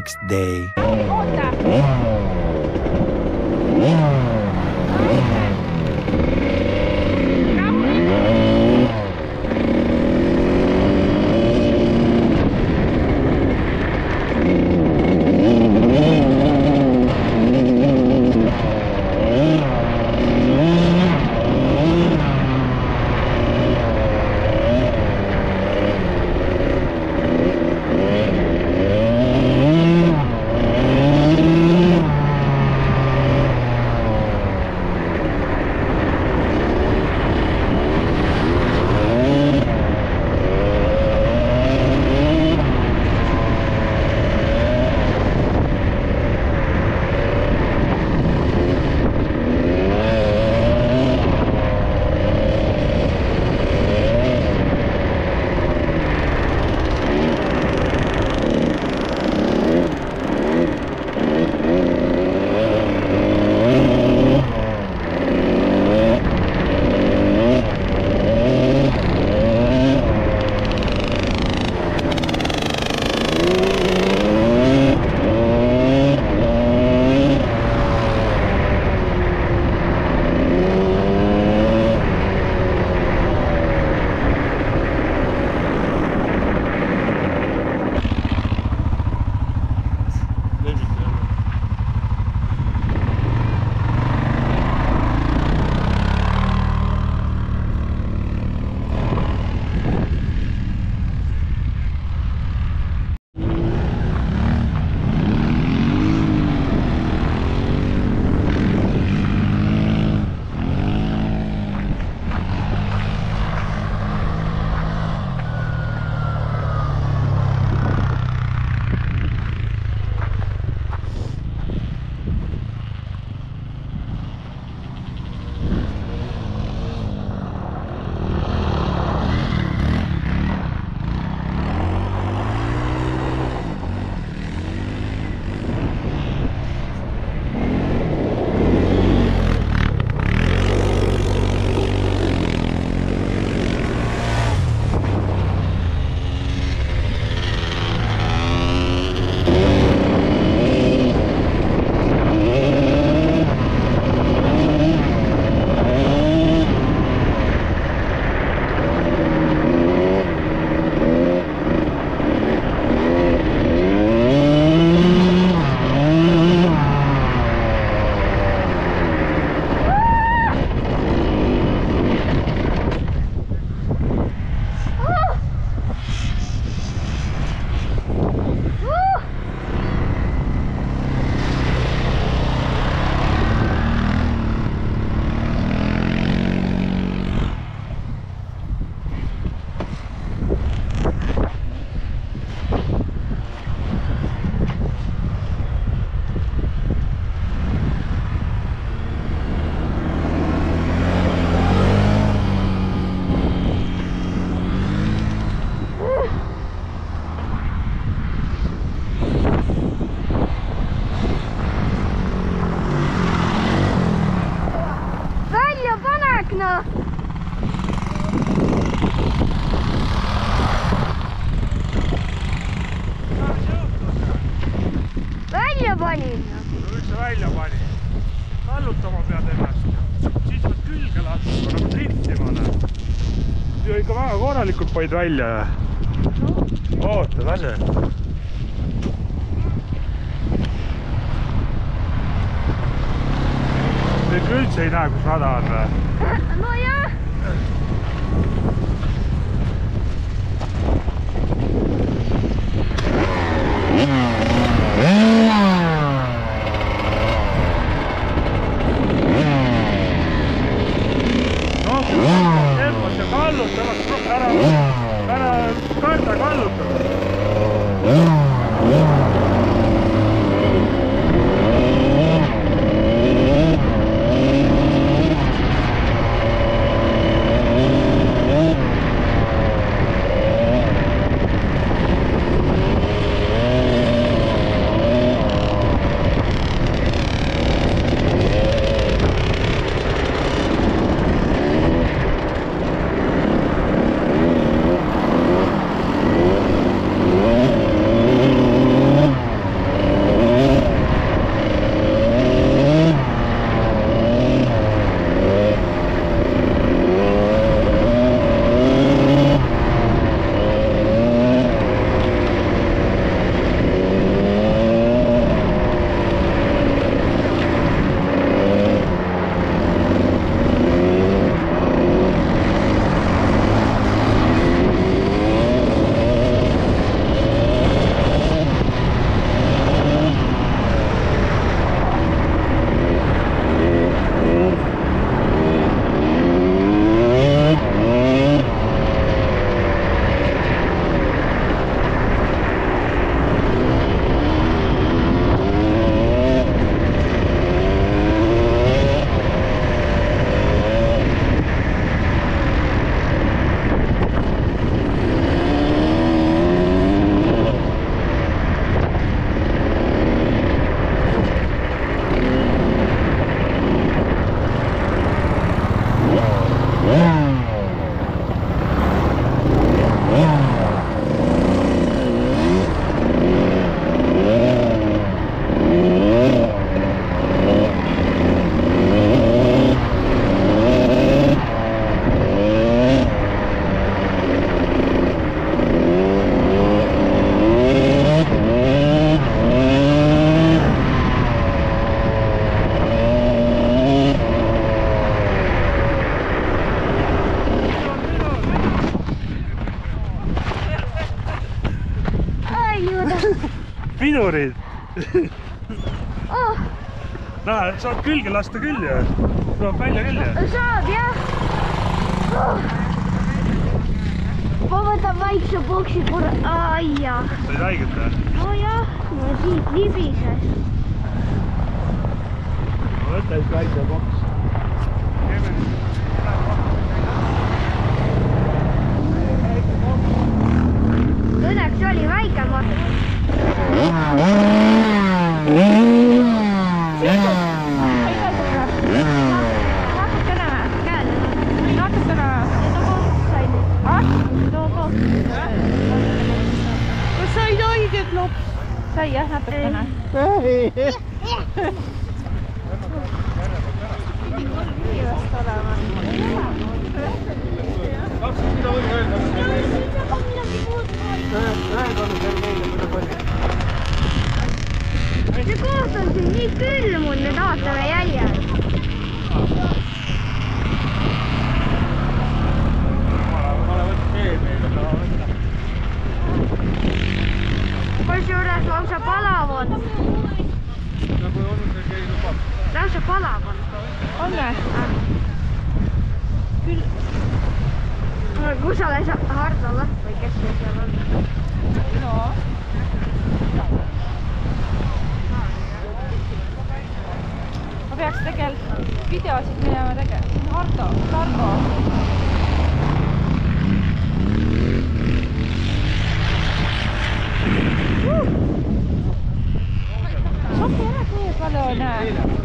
next day. Välja panin. Üldse välja panin. Kallutama pead ennast. Siis pead külge laskma, nagu driftima. Ju ikka väga korralikult panid välja. Oota, lase. Kõik üldse ei näe, kus rada on või? No jah. Tempos ja kallutavast ära karda kallutada. andurid. Oh, Näe, saad külge lasta küll ju. Tuleb välja küll ju. saab jah. Oh. Ma võtan väikse boksi aia. Said haiget või? No jah, no siit libises. Võta üks väike boks. Õnneks oli väike boks. Kas said õiget lops? Sai jah, natukene. See koht on siin nii külmunud need aastame jäljed. Kusjuures lausa palav on. Lausa palav on. On või? Küll. Kus alles Hardo Laht või kes see seal on? No. Ma peaks tegelikult videosid minema tegema. Hardo, Targo. Sopi ära, kui palju näe.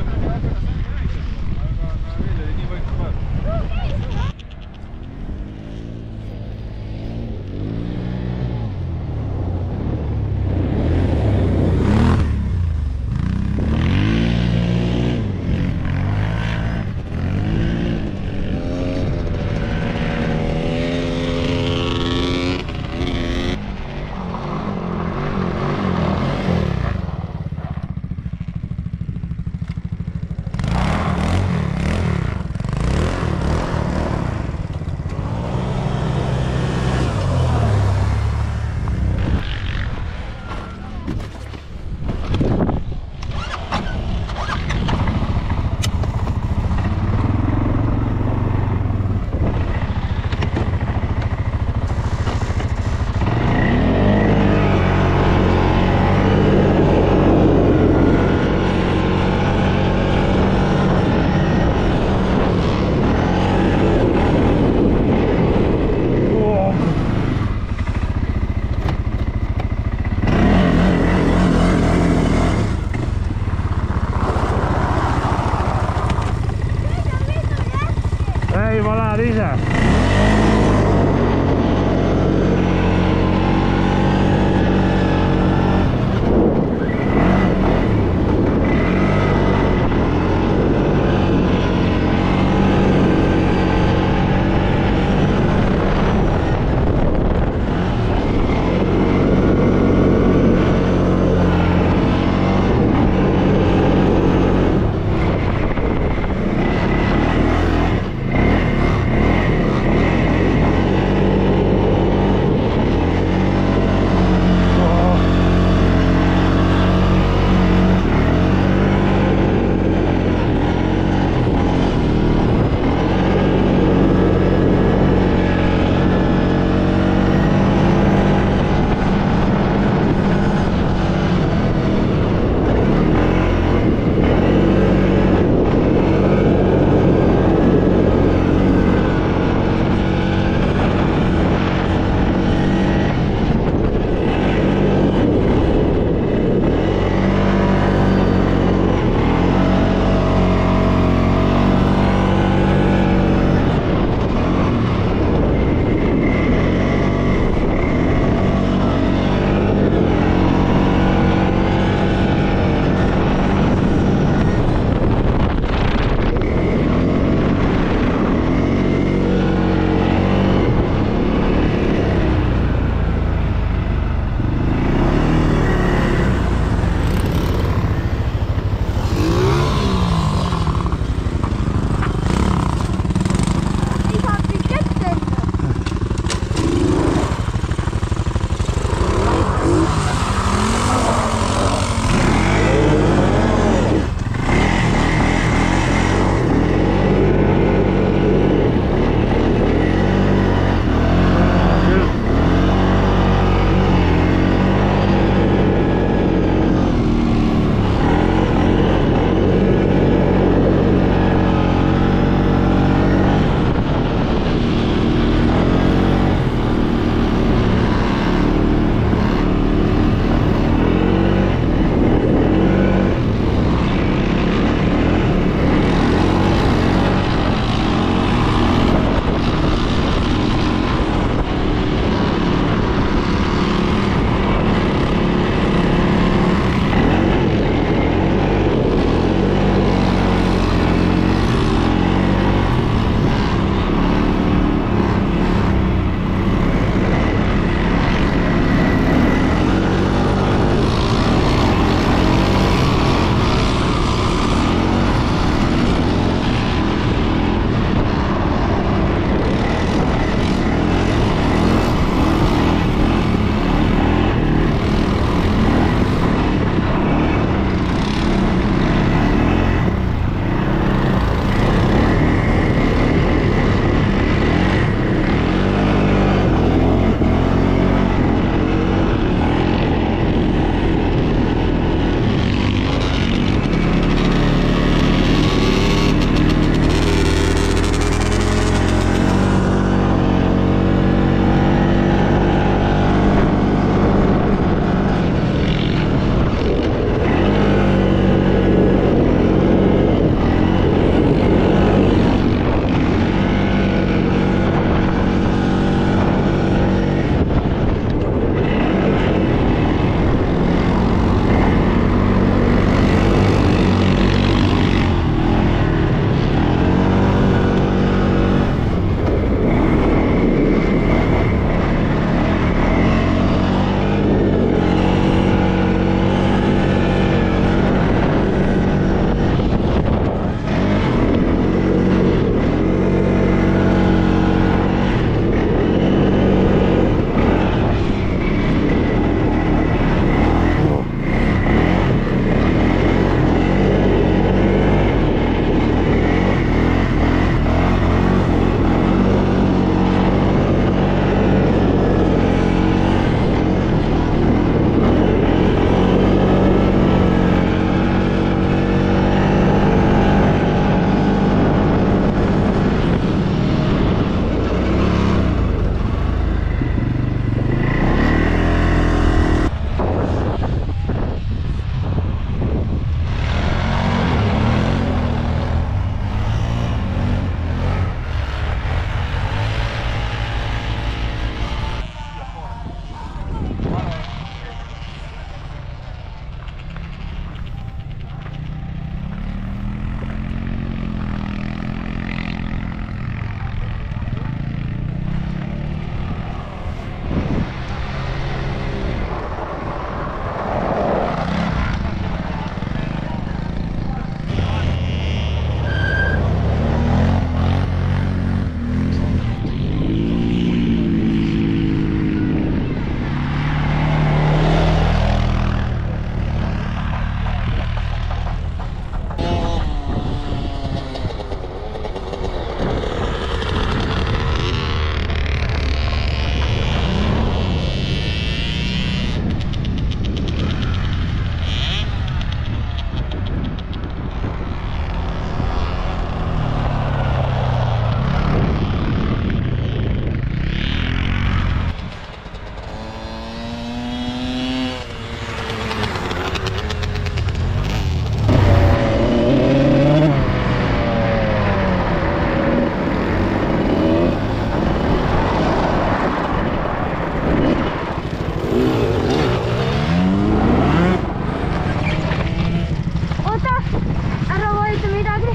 vajuta midagi.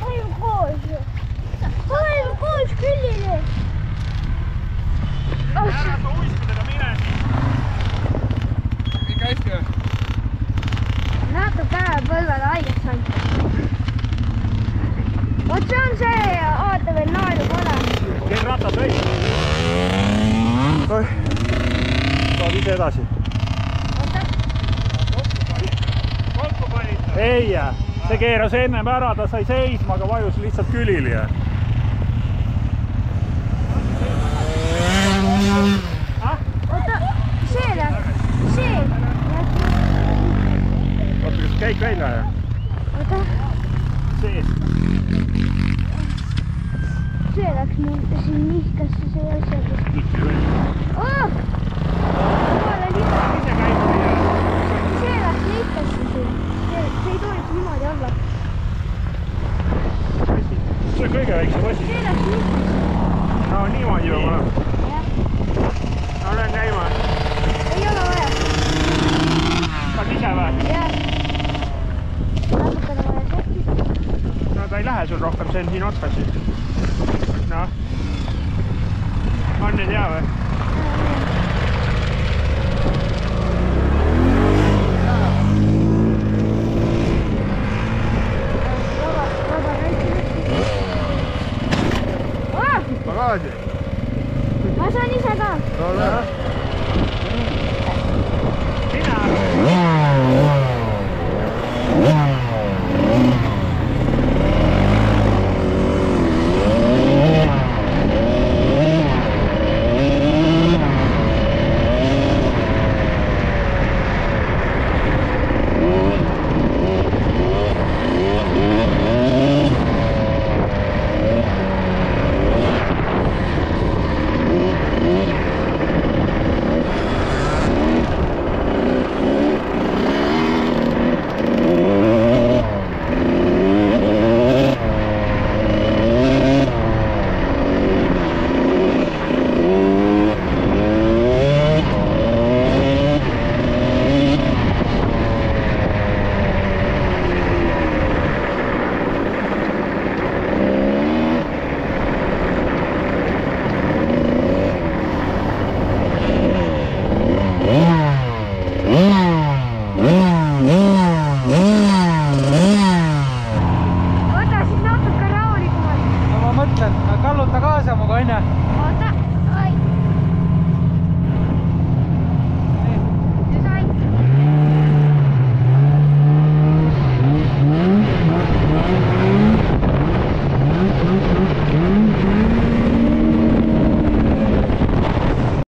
Vajub koos. Vajub koos küljele. Ära sa uiska teda mine. Ikka hästi või? Näetab käepõlvele haiget saanud. Vot see on see, oota veel naeru pole. Teen ratas või? Saad ise edasi. Oota. Kokku panid? Ei, see keeras ennem ära, ta sai seisma, aga vajus lihtsalt külili. Oota, see läks. See. Oota, kas käik välja? Oota. Sees. See läks mul siin nihkasse see asja. Oh! Jumala liha. See läks nihkasse siin. See ei tohiks niimoodi olla. See on kõige väiksem asi. See läks nihkasse. No niimoodi juba olema. Jah. No lähen käima. Ei ole vaja. Saad ise või? Jah. Natukene vaja sättida. No ta ei lähe sul rohkem, see on siin otsas. Noh. On nüüd hea või?